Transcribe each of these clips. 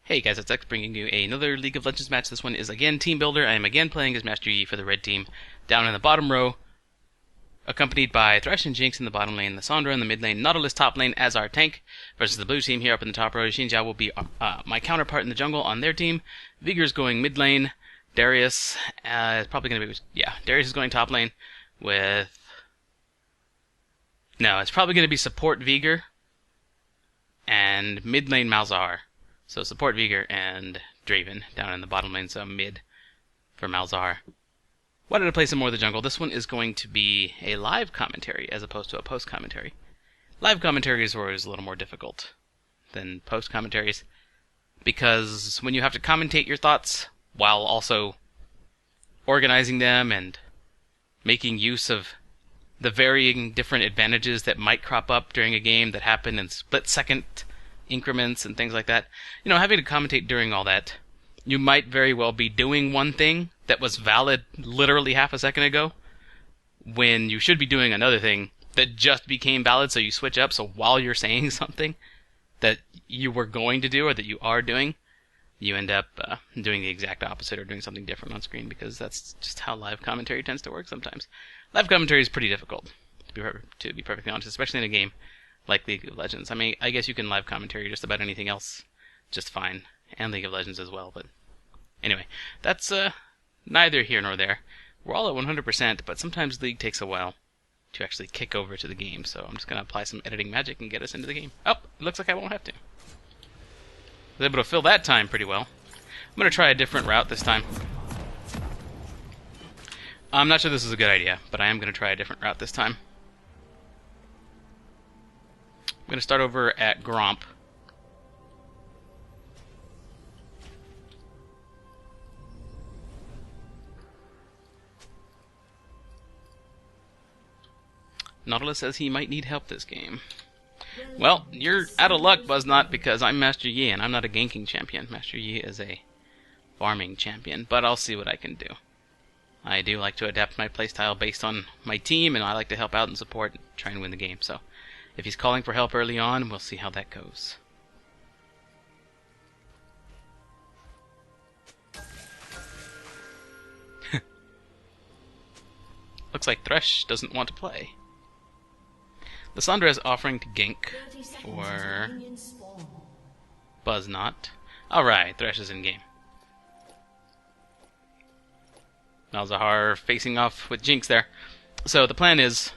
Hey guys, it's X bringing you another League of Legends match. This one is again Team Builder. I am again playing as Master Yi for the red team. Down in the bottom row, accompanied by Thresh and Jinx in the bottom lane, Lissandra in the mid lane, Nautilus top lane as our tank, versus the blue team here up in the top row. Xinjia will be my counterpart in the jungle on their team. Vigor's going mid lane. Darius is probably going to be... Darius is going top lane with... No, it's probably going to be support Vigor and mid lane Malzahar. So support Vigor and Draven down in the bottom lane, so mid for Malzahar. Wanted to play some more of the jungle. This one is going to be a live commentary as opposed to a post commentary. Live commentaries are always a little more difficult than post commentaries because when you have to commentate your thoughts while also organizing them and making use of the varying different advantages that might crop up during a game that happen in split-second increments and things like that. You know, having to commentate during all that, you might very well be doing one thing that was valid literally half a second ago when you should be doing another thing that just became valid, so you switch up. So while you're saying something that you were going to do or that you are doing, you end up doing the exact opposite or doing something different on screen, because that's just how live commentary tends to work sometimes. Live commentary is pretty difficult, to be perfectly honest, especially in a game like League of Legends. I mean, I guess you can live commentary just about anything else just fine, and League of Legends as well, but anyway, that's neither here nor there. We're all at 100%, but sometimes League takes a while to actually kick over to the game, so I'm just going to apply some editing magic and get us into the game. Oh, it looks like I won't have to. I was able to fill that time pretty well. I'm going to try a different route this time. I'm not sure this is a good idea, but I am going to try a different route this time. I'm going to start over at Gromp. Nautilus says he might need help this game. Well, you're out of luck, Buzznot, because I'm Master Yi and I'm not a ganking champion. Master Yi is a farming champion, but I'll see what I can do. I do like to adapt my playstyle based on my team, and I like to help out and support and try and win the game, so if he's calling for help early on, we'll see how that goes. Looks like Thresh doesn't want to play. Lissandra is offering to gank for Buzznot. Alright, Thresh is in game. Malzahar facing off with Jinx there. So the plan is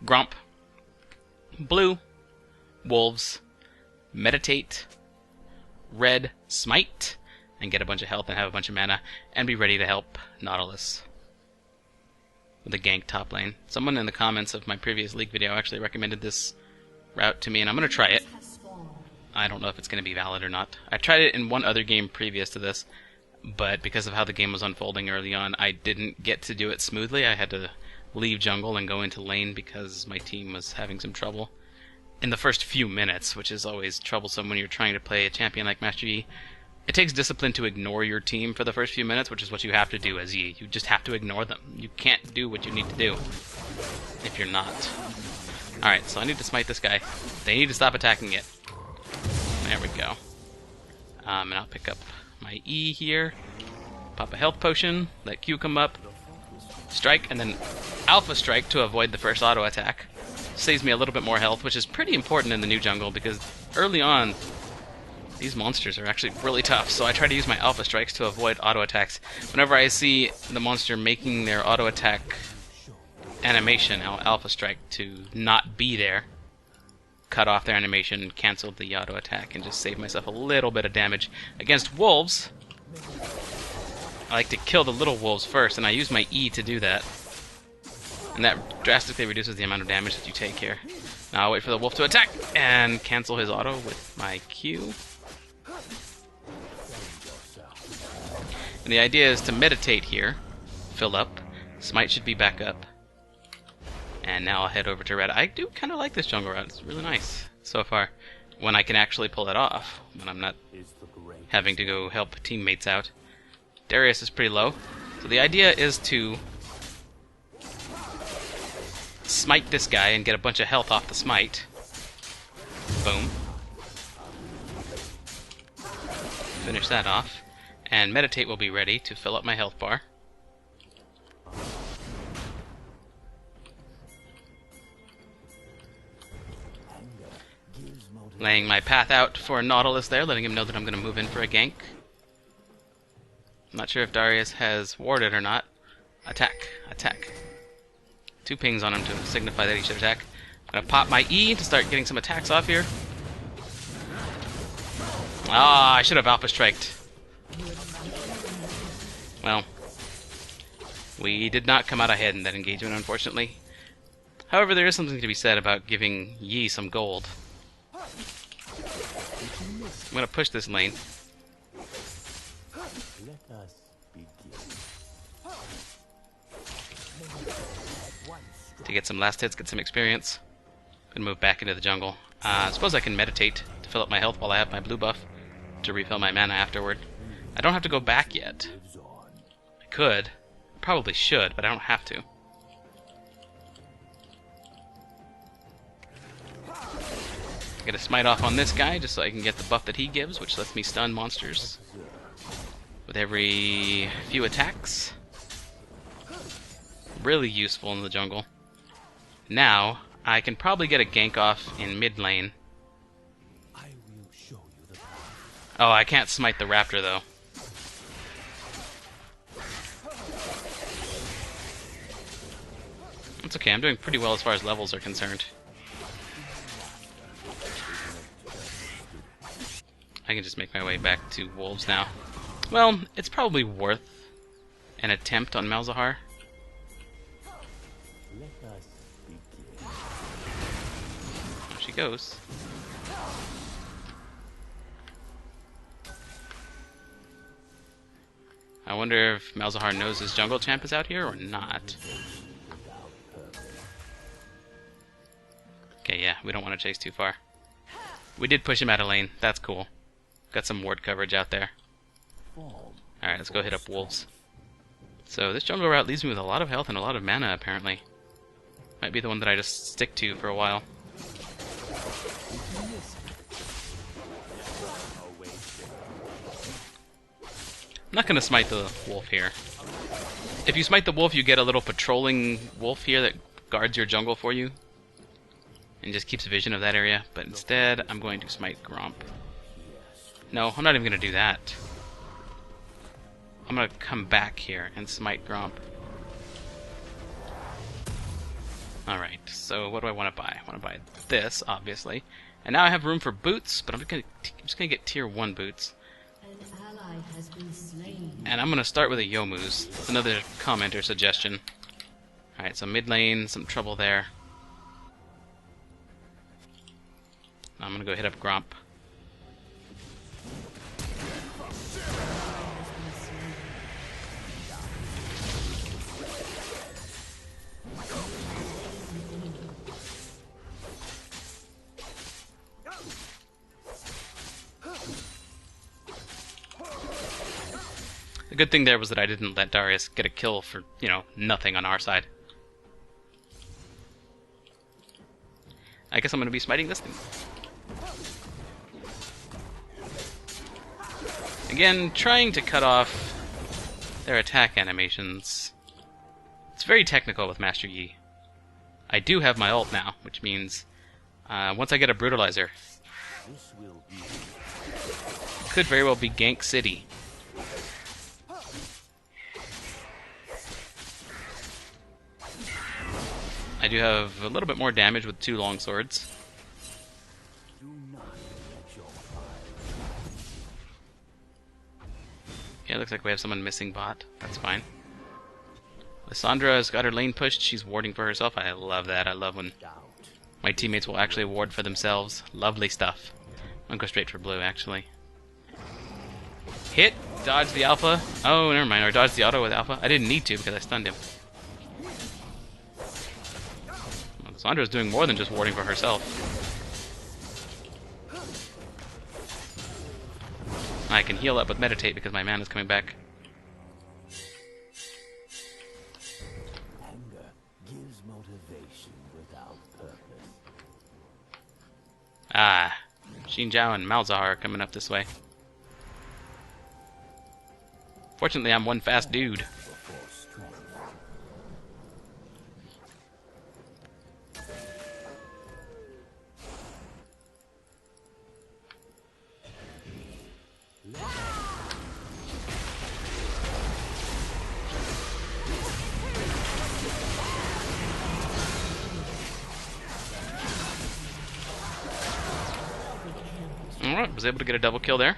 Gromp, blue, wolves, meditate, red, smite, and get a bunch of health and have a bunch of mana, and be ready to help Nautilus with a gank top lane. Someone in the comments of my previous League video actually recommended this route to me, and I'm going to try it. I don't know if it's going to be valid or not. I tried it in one other game previous to this, but because of how the game was unfolding early on, I didn't get to do it smoothly. I had to leave jungle and go into lane because my team was having some trouble in the first few minutes, which is always troublesome when you're trying to play a champion like Master Yi. It takes discipline to ignore your team for the first few minutes, which is what you have to do as Yi. You just have to ignore them. You can't do what you need to do if you're not. Alright, so I need to smite this guy. They need to stop attacking it. There we go. And I'll pick up my E here. Pop a health potion. Let Q come up. Strike, and then Alpha Strike to avoid the first auto attack. Saves me a little bit more health, which is pretty important in the new jungle, because early on, these monsters are actually really tough, so I try to use my Alpha Strikes to avoid auto attacks. Whenever I see the monster making their auto attack animation, I'll Alpha Strike to not be there, cut off their animation, cancel the auto attack, and just save myself a little bit of damage. Against wolves, I like to kill the little wolves first, and I use my E to do that. And that drastically reduces the amount of damage that you take here. Now I'll wait for the wolf to attack, and cancel his auto with my Q. And the idea is to meditate here, fill up, smite should be back up. And now I'll head over to red. I do kind of like this jungle route, it's really nice so far. When I can actually pull it off, when I'm not having to go help teammates out. Darius is pretty low, so the idea is to smite this guy and get a bunch of health off the smite. Boom. finish that off. And Meditate will be ready to fill up my health bar. Laying my path out for Nautilus there, letting him know that I'm going to move in for a gank. I'm not sure if Darius has warded or not. Attack. Attack. 2 pings on him to signify that he should attack. I'm going to pop my E to start getting some attacks off here. Ah, I should have Alpha Striked. Well, we did not come out ahead in that engagement, unfortunately. However, there is something to be said about giving Yi some gold. I'm going to push this lane. To get some last hits, get some experience. Gonna move back into the jungle. I suppose I can meditate to fill up my health while I have my blue buff to refill my mana afterward. I don't have to go back yet. I could. Probably should, but I don't have to. Get a smite off on this guy just so I can get the buff that he gives, which lets me stun monsters with every few attacks. Really useful in the jungle. Now, I can probably get a gank off in mid lane. Oh, I can't smite the raptor though. It's okay, I'm doing pretty well as far as levels are concerned. I can just make my way back to wolves now. Well, it's probably worth an attempt on Malzahar. There she goes. I wonder if Malzahar knows his jungle champ is out here or not. Okay, yeah, we don't want to chase too far. We did push him out of lane. That's cool. Got some ward coverage out there. Alright, let's go hit up wolves. So this jungle route leaves me with a lot of health and a lot of mana, apparently. Might be the one that I just stick to for a while. I'm not going to smite the wolf here. If you smite the wolf, you get a little patrolling wolf here that guards your jungle for you. And just keeps vision of that area. But instead, I'm going to smite Gromp. No, I'm not even going to do that. I'm going to come back here and smite Gromp. Alright, so what do I want to buy? I want to buy this, obviously. And now I have room for boots, but I'm just going to get tier 1 boots. And I'm going to start with a Yomu's. That's another comment or suggestion. Alright, so mid lane, some trouble there. I'm going to go hit up Gromp. The good thing there was that I didn't let Darius get a kill for, you know, nothing on our side. I guess I'm going to be smiting this thing. Again, trying to cut off their attack animations. It's very technical with Master Yi. I do have my ult now, which means once I get a Brutalizer, could very well be Gank City. I do have a little bit more damage with 2 longswords. Yeah, looks like we have someone missing bot. That's fine. Lysandra has got her lane pushed. She's warding for herself. I love that. I love when my teammates will actually ward for themselves. Lovely stuff. I'm gonna go straight for blue, actually. Hit! Dodge the alpha. Oh, never mind. Or dodge the auto with alpha. I didn't need to because I stunned him. Sandra's doing more than just warding for herself. I can heal up with Meditate because my mana's coming back. Anger gives motivation without purpose. Ah, Xin Zhao and Malzahar are coming up this way. Fortunately, I'm one fast dude. before strength. Alright, was able to get a double kill there.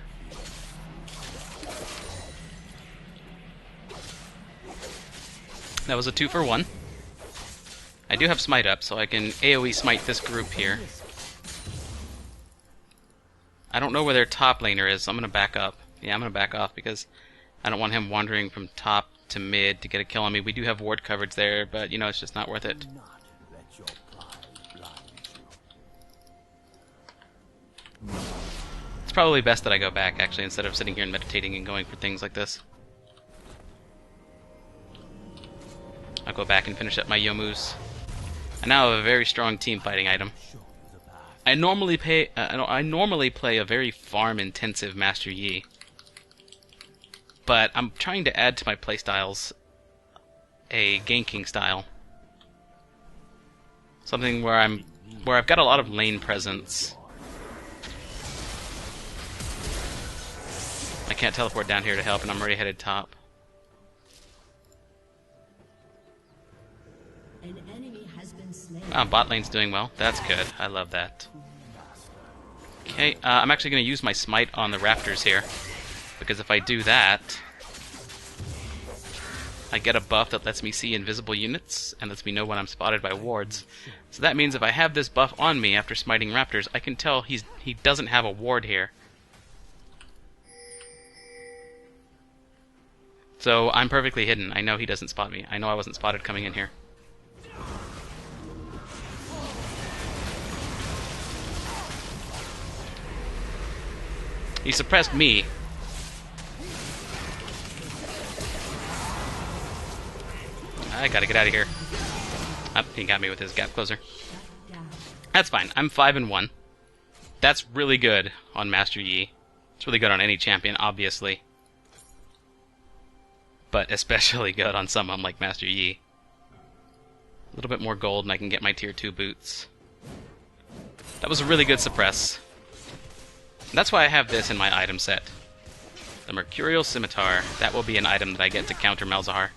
That was a 2 for 1. I do have smite up, so I can AoE smite this group here. I don't know where their top laner is, so I'm going to back up. Yeah, I'm going to back off because I don't want him wandering from top to mid to get a kill on me. We do have ward coverage there, but, you know, it's just not worth it. Do not let your pride blind you. It's probably best that I go back, actually, instead of sitting here and meditating and going for things like this. I'll go back and finish up my Yomus. I now have a very strong team fighting item. I normally play a very farm-intensive Master Yi, but I'm trying to add to my playstyles a ganking style, something where I've got a lot of lane presence. I can't teleport down here to help, and I'm already headed top. An enemy has been slain. Oh, bot lane's doing well. That's good. I love that. Okay, I'm actually going to use my smite on the raptors here, because if I do that, I get a buff that lets me see invisible units and lets me know when I'm spotted by wards. So that means if I have this buff on me after smiting raptors, I can tell he doesn't have a ward here. So I'm perfectly hidden. I know he doesn't spot me. I know I wasn't spotted coming in here. He suppressed me. I gotta get out of here. Oh, he got me with his gap closer. That's fine. I'm 5-1. That's really good on Master Yi. It's really good on any champion, obviously. But especially good on someone like Master Yi. A little bit more gold and I can get my tier 2 boots. That was a really good suppress. That's why I have this in my item set. The Mercurial Scimitar. That will be an item that I get to counter Malzahar.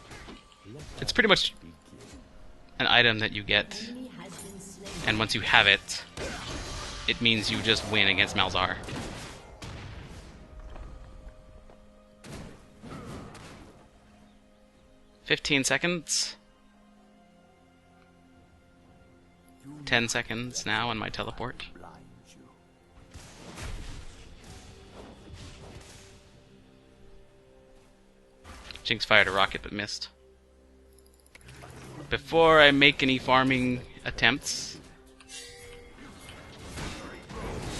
It's pretty much an item that you get, and once you have it, it means you just win against Malzahar. "15 seconds. 10 seconds now on my teleport. Jinx fired a rocket but missed. Before I make any farming attempts...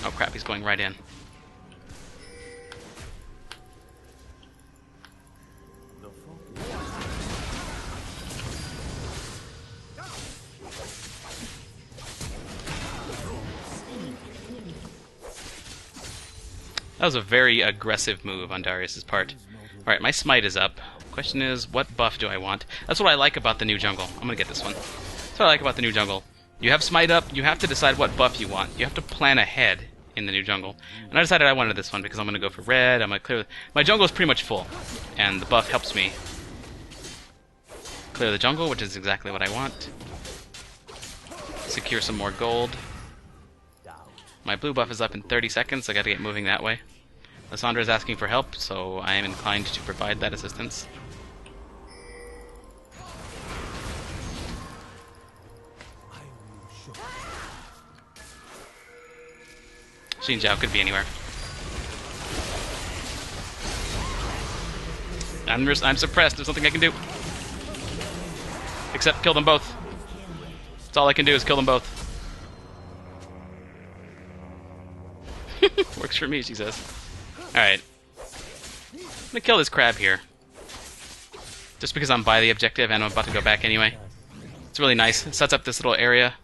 Oh crap, he's going right in. That was a very aggressive move on Darius's part. Alright, my smite is up. Question is, what buff do I want? That's what I like about the new jungle. I'm gonna get this one. That's what I like about the new jungle. You have smite up, you have to decide what buff you want. You have to plan ahead in the new jungle. And I decided I wanted this one because I'm gonna go for red, I'm gonna clear... My jungle is pretty much full, and the buff helps me clear the jungle, which is exactly what I want. Secure some more gold. My blue buff is up in 30 seconds, so I gotta get moving that way. Lysandra is asking for help, so I am inclined to provide that assistance. Xin Zhao could be anywhere. I'm suppressed, there's nothing I can do. Except kill them both. That's all I can do is kill them both. Works for me, she says. Alright. I'm gonna kill this crab here. Just because I'm by the objective and I'm about to go back anyway. It's really nice. It sets up this little area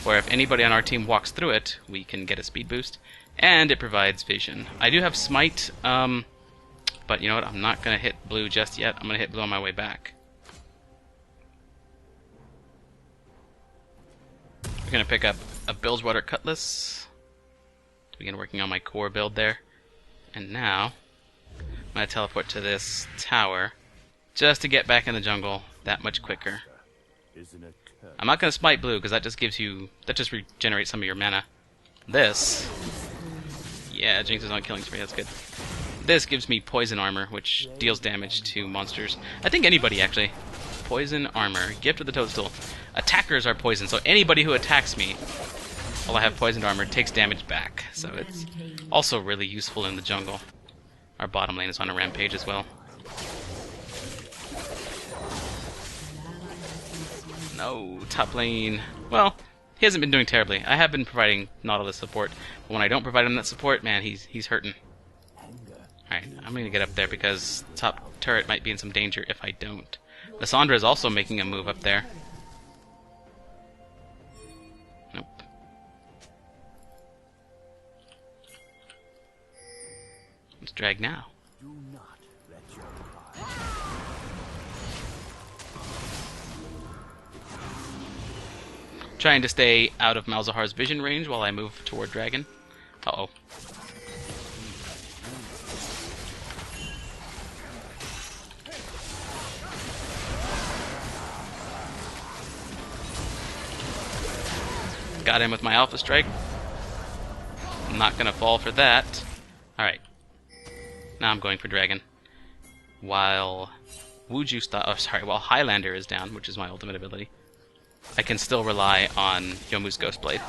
where if anybody on our team walks through it, we can get a speed boost. And it provides vision. I do have smite. But you know what? I'm not going to hit blue just yet. I'm going to hit blue on my way back. We're going to pick up a Bilgewater Cutlass to begin working on my core build there. And now, I'm going to teleport to this tower just to get back in the jungle that much quicker. I'm not going to smite blue because that just regenerates some of your mana. This, yeah, Jinx is on killing spree, that's good. This gives me poison armor, which deals damage to monsters. I think anybody, actually. Poison armor. Gift of the Toadstool. Attackers are poison, so anybody who attacks me while I have poisoned armor takes damage back. So it's also really useful in the jungle. Our bottom lane is on a rampage as well. No, top lane. Well, he hasn't been doing terribly. I have been providing Nautilus support, but when I don't provide him that support, man, he's hurting. Alright, I'm going to get up there because top turret might be in some danger if I don't. Lissandra is also making a move up there. Nope. Let's drag now. Do not let your pride. Trying to stay out of Malzahar's vision range while I move toward dragon. Uh-oh. Got him with my Alpha Strike. I'm not gonna fall for that. Alright. Now I'm going for dragon. While while Highlander is down, which is my ultimate ability, I can still rely on Yomu's Ghostblade.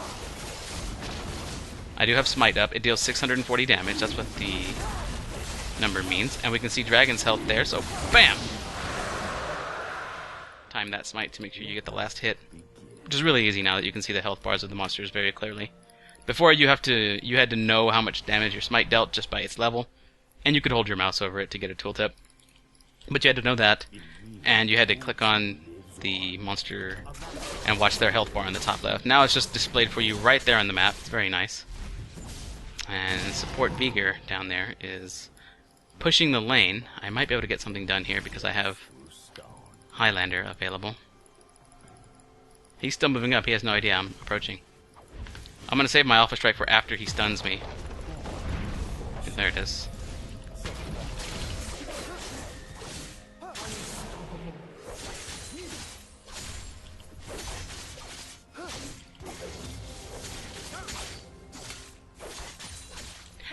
I do have Smite up. It deals 640 damage. That's what the number means. And we can see Dragon's health there, so BAM! Time that Smite to make sure you get the last hit. Which is really easy now that you can see the health bars of the monsters very clearly. Before you had to know how much damage your Smite dealt just by its level, and you could hold your mouse over it to get a tooltip. But you had to know that, and you had to click on the monster and watch their health bar on the top left. Now it's just displayed for you right there on the map. It's very nice. And support Vigor down there is pushing the lane. I might be able to get something done here because I have Highlander available. He's still moving up. He has no idea I'm approaching. I'm going to save my Alpha Strike for after he stuns me. There it is.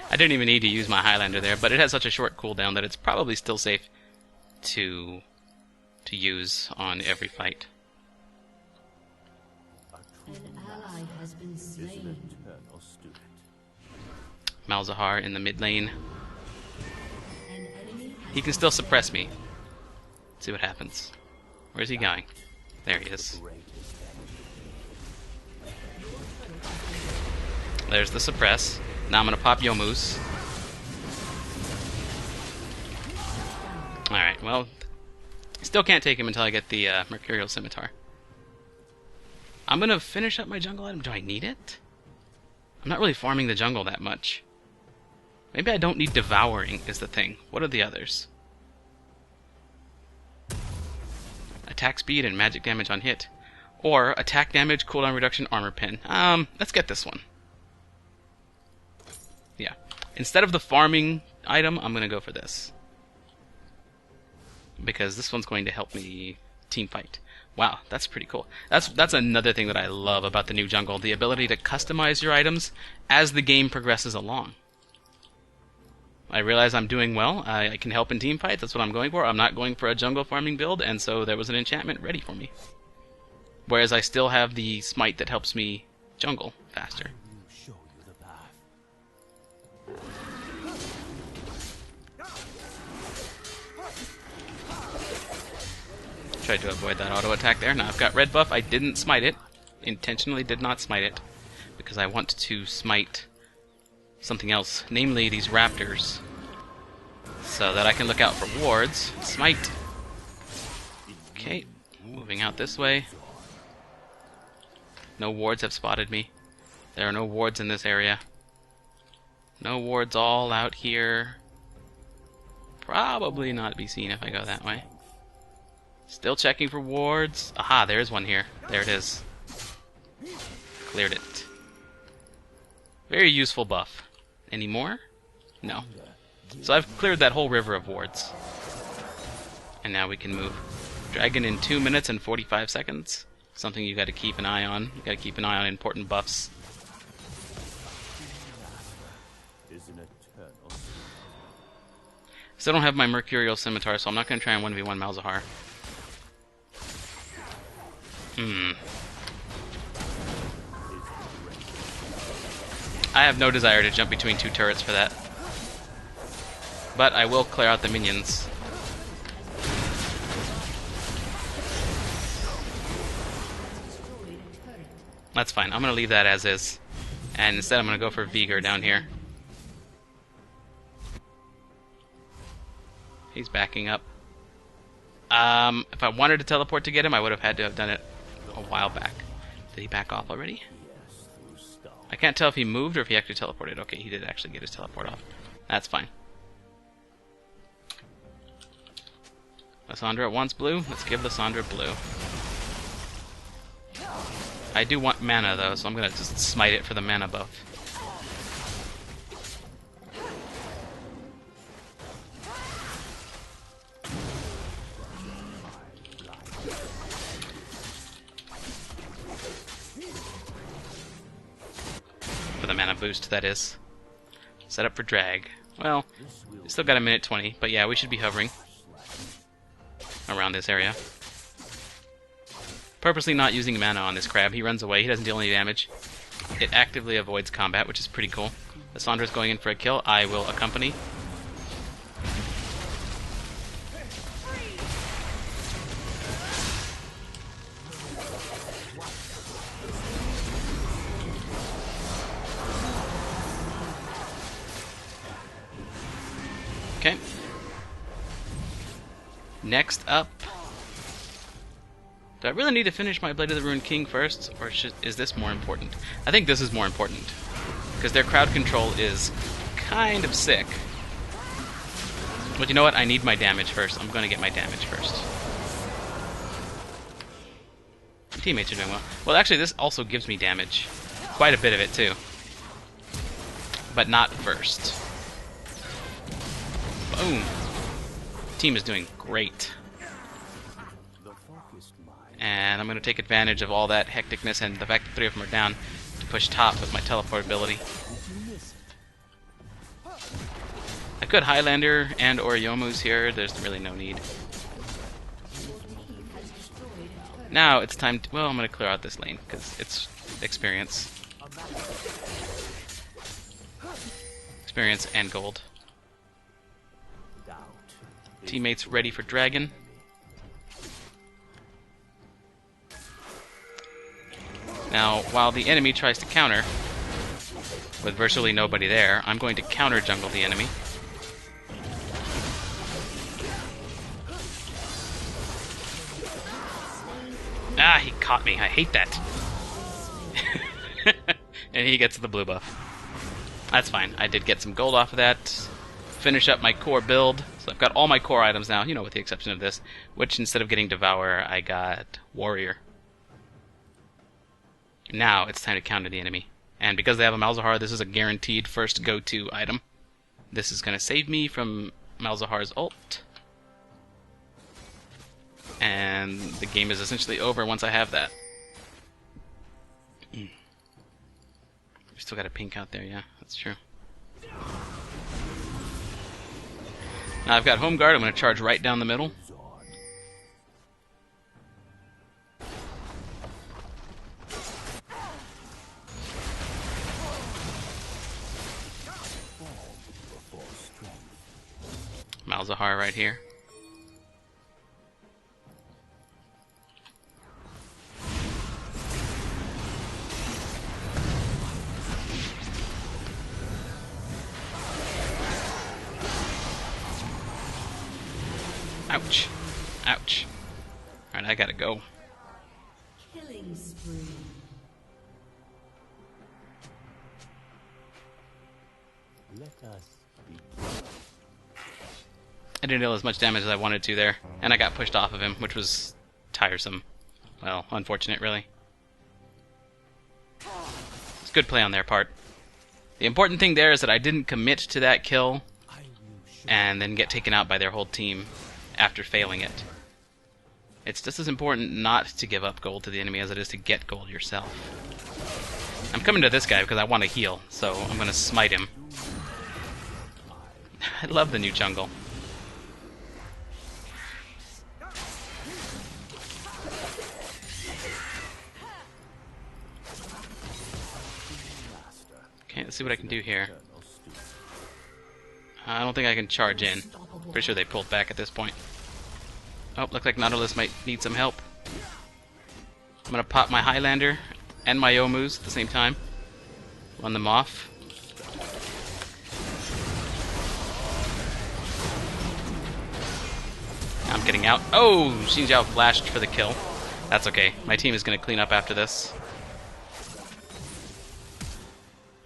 I didn't even need to use my Highlander there, but it has such a short cooldown that it's probably still safe to use on every fight. An ally has been slain. Malzahar in the mid lane. An enemy He can still suppress me. Let's see what happens. Where's he going? There he is. There's the suppress. Now I'm going to pop Yomu's. Alright, well, still can't take him until I get the Mercurial Scimitar. I'm going to finish up my jungle item. Do I need it? I'm not really farming the jungle that much. Maybe I don't need Devouring is the thing. What are the others? Attack speed and magic damage on hit. Or attack damage, cooldown reduction, armor pin. Let's get this one. Yeah. Instead of the farming item, I'm going to go for this. Because this one's going to help me team fight. Wow, that's pretty cool. That's another thing that I love about the new jungle. The ability to customize your items as the game progresses along. I realize I'm doing well. I can help in team fights. That's what I'm going for. I'm not going for a jungle farming build, and so there was an enchantment ready for me. Whereas I still have the smite that helps me jungle faster. Show you the path. Tried to avoid that auto attack there. Now I've got red buff. I didn't smite it. Intentionally did not smite it. Because I want to smite something else. Namely these raptors. So that I can look out for wards. Smite. Okay. Moving out this way. No wards have spotted me. There are no wards in this area. No wards all out here. probably not be seen if I go that way. Still checking for wards. Aha, there's one here. There it is. Cleared it. Very useful buff. Any more? No. So I've cleared that whole river of wards. And now we can move. Dragon in 2 minutes and 45 seconds. Something you gotta keep an eye on. You gotta keep an eye on important buffs. Still don't have my Mercurial Scimitar, so I'm not gonna try and 1v1 Malzahar. I have no desire to jump between two turrets for that. But I will clear out the minions. That's fine. I'm going to leave that as is. And instead I'm going to go for Vigor down here. He's backing up. If I wanted to teleport to get him, I would have had to have done it a while back. Did he back off already? I can't tell if he moved or if he actually teleported. Okay, he did actually get his teleport off. That's fine. Lysandra wants blue. Let's give Lysandra blue. I do want mana though, so I'm gonna just smite it for the mana buff. For the mana boost, that is. Set up for drag. Well, we still got a minute 20, but yeah, we should be hovering around this area. Purposely not using mana on this crab. He runs away. He doesn't deal any damage. It actively avoids combat, which is pretty cool. Lissandra's going in for a kill. I will accompany. Okay. Next up. Do I really need to finish my Blade of the Ruined King first, or is this more important? I think this is more important, because their crowd control is kind of sick. But you know what? I need my damage first. I'm going to get my damage first. Teammates are doing well. Well, actually, this also gives me damage. Quite a bit of it, too. But not first. Boom. Team is doing great. And I'm going to take advantage of all that hecticness and the fact that 3 of them are down to push top with my teleport ability. I could Highlander and or Yomu's here. There's really no need. Now it's time to... Well, I'm going to clear out this lane because it's experience. Experience and gold. Teammates ready for dragon. Now, while the enemy tries to counter, with virtually nobody there, I'm going to counter jungle the enemy. Ah, he caught me. I hate that. And he gets the blue buff. That's fine. I did get some gold off of that. Finish up my core build. So I've got all my core items now, you know, with the exception of this, which instead of getting Devourer, I got Warrior. Now it's time to counter the enemy. And because they have a Malzahar, this is a guaranteed first go-to item. This is going to save me from Malzahar's ult. And the game is essentially over once I have that. We still got a pink out there, yeah, that's true. Now I've got Home Guard, I'm going to charge right down the middle. Malzahar right here. Ouch. Ouch. Alright, I gotta go. Killing spree. Let us be. I didn't deal as much damage as I wanted to there, and I got pushed off of him, which was tiresome. Well, unfortunate, really. It's good play on their part. The important thing there is that I didn't commit to that kill and then get taken out by their whole team after failing it. It's just as important not to give up gold to the enemy as it is to get gold yourself. I'm coming to this guy because I want to heal, so I'm going to smite him. I love the new jungle. Okay, let's see what I can do here. I don't think I can charge in. Pretty sure they pulled back at this point. Oh, looks like Nautilus might need some help. I'm gonna pop my Highlander and my Youmu's at the same time. Run them off. I'm getting out. Oh, Xin Zhao flashed for the kill. That's okay. My team is gonna clean up after this.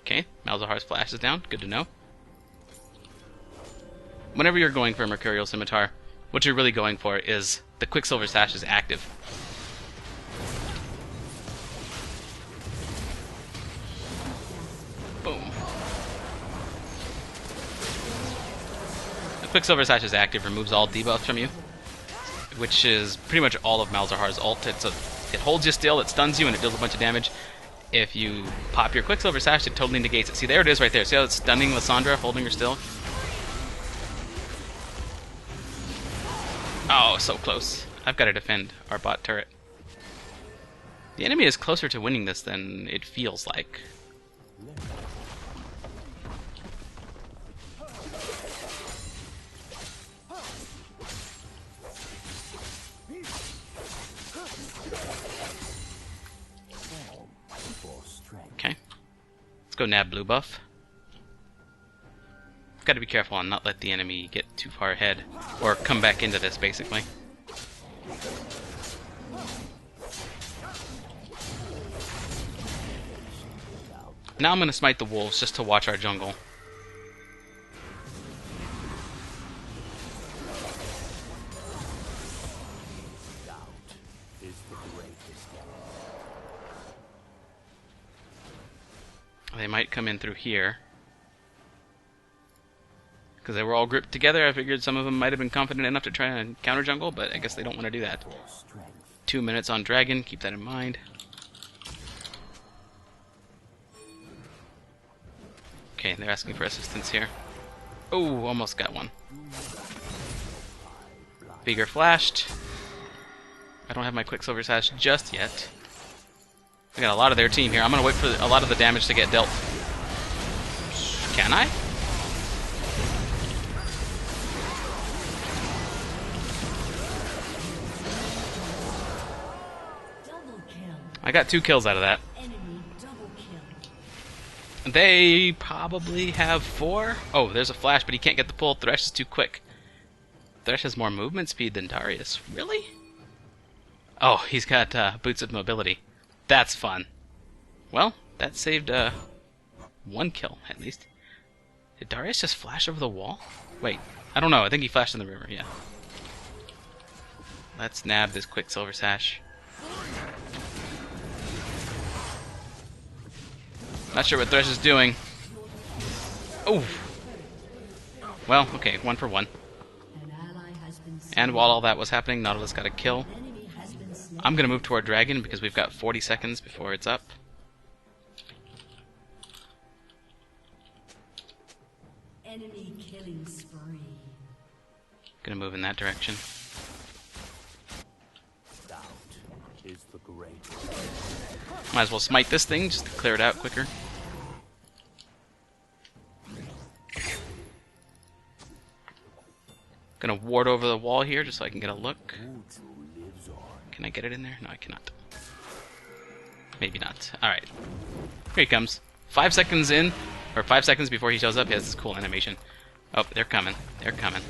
Okay, Malzahar's flash is down. Good to know. Whenever you're going for a Mercurial Scimitar, what you're really going for is the Quicksilver Sash is active. Boom. The Quicksilver Sash is active, removes all debuffs from you, which is pretty much all of Malzahar's ult. It holds you still, it stuns you, and it deals a bunch of damage. If you pop your Quicksilver Sash, it totally negates it. See, there it is right there. See how it's stunning Lissandra, holding her still? Oh, so close. I've got to defend our bot turret. The enemy is closer to winning this than it feels like. Okay. Let's go nab blue buff. Got to be careful and not let the enemy get too far ahead, or come back into this, basically. Now I'm going to smite the wolves just to watch our jungle. They might come in through here. Because they were all grouped together, I figured some of them might have been confident enough to try and counter jungle, but I guess they don't want to do that. 2 minutes on Dragon, keep that in mind. Okay, they're asking for assistance here. Oh, almost got one. Vigor flashed. I don't have my Quicksilver Sash just yet. I got a lot of their team here. I'm going to wait for a lot of the damage to get dealt. Can I? I got 2 kills out of that. They probably have 4. Oh, there's a flash, but he can't get the pull. Thresh is too quick. Thresh has more movement speed than Darius. Really? Oh, he's got boots of mobility. That's fun. Well, that saved 1 kill, at least. Did Darius just flash over the wall? Wait, I don't know. I think he flashed in the river, yeah. Let's nab this Quicksilver Sash. Not sure what Thresh is doing. Oh! Well, okay, 1 for 1. And while all that was happening, Nautilus got a kill. I'm going to move toward Dragon because we've got 40 seconds before it's up. Enemy killing spree. Going to move in that direction. Doubt is the greatest. Might as well smite this thing just to clear it out quicker. Gonna ward over the wall here just so I can get a look. Can I get it in there? No, I cannot. Maybe not. Alright. Here he comes. 5 seconds in, or 5 seconds before he shows up, he has this cool animation. Oh, they're coming. They're coming.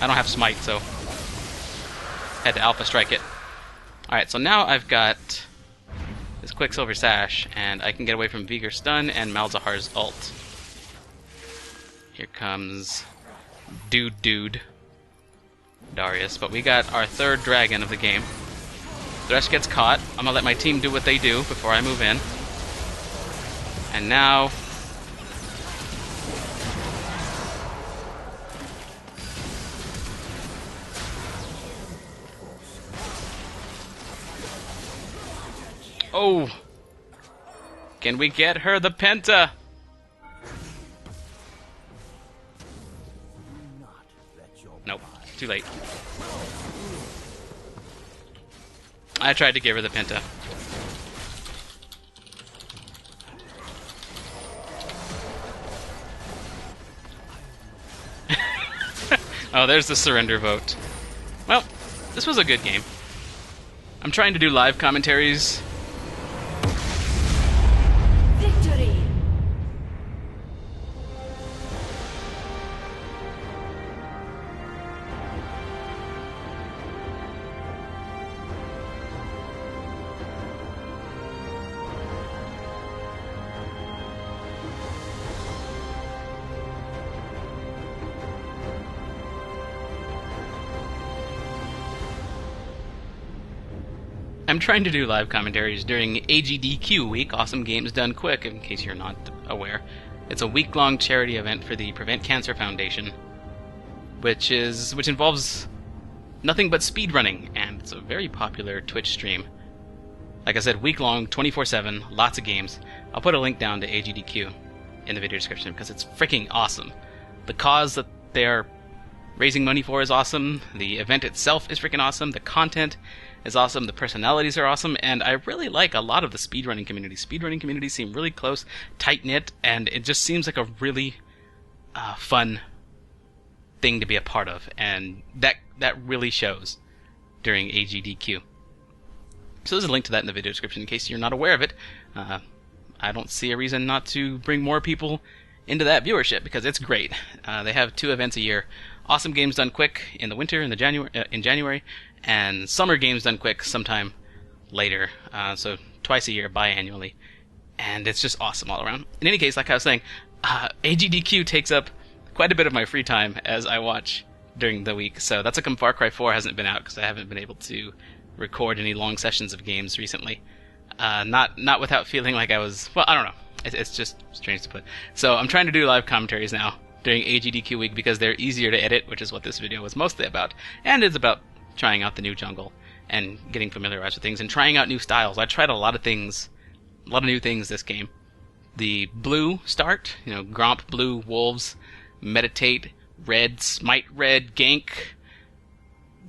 I don't have smite, so had to alpha strike it. Alright, so now I've got this Quicksilver Sash, and I can get away from Vigor's stun and Malzahar's ult. Here comes Dude Darius, but we got our third dragon of the game. Thresh gets caught. I'm gonna let my team do what they do before I move in. And now... Oh! Can we get her the Penta? Nope, too late. I tried to give her the Penta. Oh, there's the surrender vote. Well, this was a good game. I'm trying to do live commentaries. Victory! I'm trying to do live commentaries during AGDQ week, Awesome Games Done Quick, in case you're not aware. It's a week-long charity event for the Prevent Cancer Foundation, which involves nothing but speedrunning, and it's a very popular Twitch stream. Like I said, week-long, 24/7, lots of games. I'll put a link down to AGDQ in the video description because it's freaking awesome. The cause that they're raising money for is awesome, the event itself is freaking awesome, the content is awesome, the personalities are awesome, and I really like a lot of the speedrunning community. Speedrunning communities seem really close, tight-knit, and it just seems like a really fun thing to be a part of, and that really shows during AGDQ. So there's a link to that in the video description in case you're not aware of it. I don't see a reason not to bring more people into that viewership because it's great. They have 2 events a year. Awesome Games Done Quick in the winter, in January, and Summer Games Done Quick sometime later. So twice a year, biannually. And it's just awesome all around. In any case, like I was saying, AGDQ takes up quite a bit of my free time as I watch during the week. So that's how come Far Cry 4 hasn't been out, because I haven't been able to record any long sessions of games recently. Not without feeling like I was... Well, I don't know. It's just strange to put. So I'm trying to do live commentaries now during AGDQ week because they're easier to edit, which is what this video was mostly about. And it's about trying out the new jungle and getting familiarized with things and trying out new styles. I tried a lot of new things this game. The blue start, Gromp, blue, wolves, meditate, red, smite red, gank,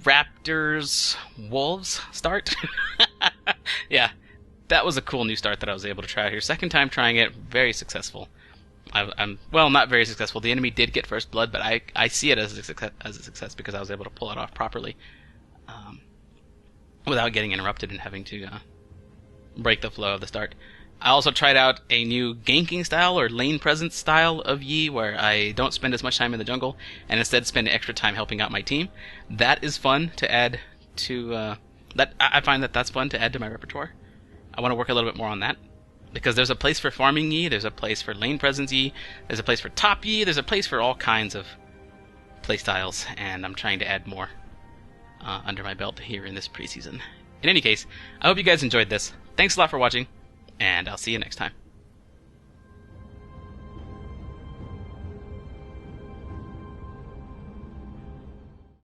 raptors, wolves start. Yeah, that was a cool new start that I was able to try out here. Second time trying it, very successful. I'm well, not very successful. The enemy did get first blood, but I see it as a success because I was able to pull it off properly, without getting interrupted and having to break the flow of the start. I also tried out a new ganking style or lane presence style of Yi, where I don't spend as much time in the jungle and instead spend extra time helping out my team. That is fun to add to I find that's fun to add to my repertoire. I want to work a little bit more on that. Because there's a place for farming Yi, there's a place for lane presence Yi, there's a place for top Yi, there's a place for all kinds of playstyles, and I'm trying to add more under my belt here in this preseason. In any case, I hope you guys enjoyed this. Thanks a lot for watching, and I'll see you next time.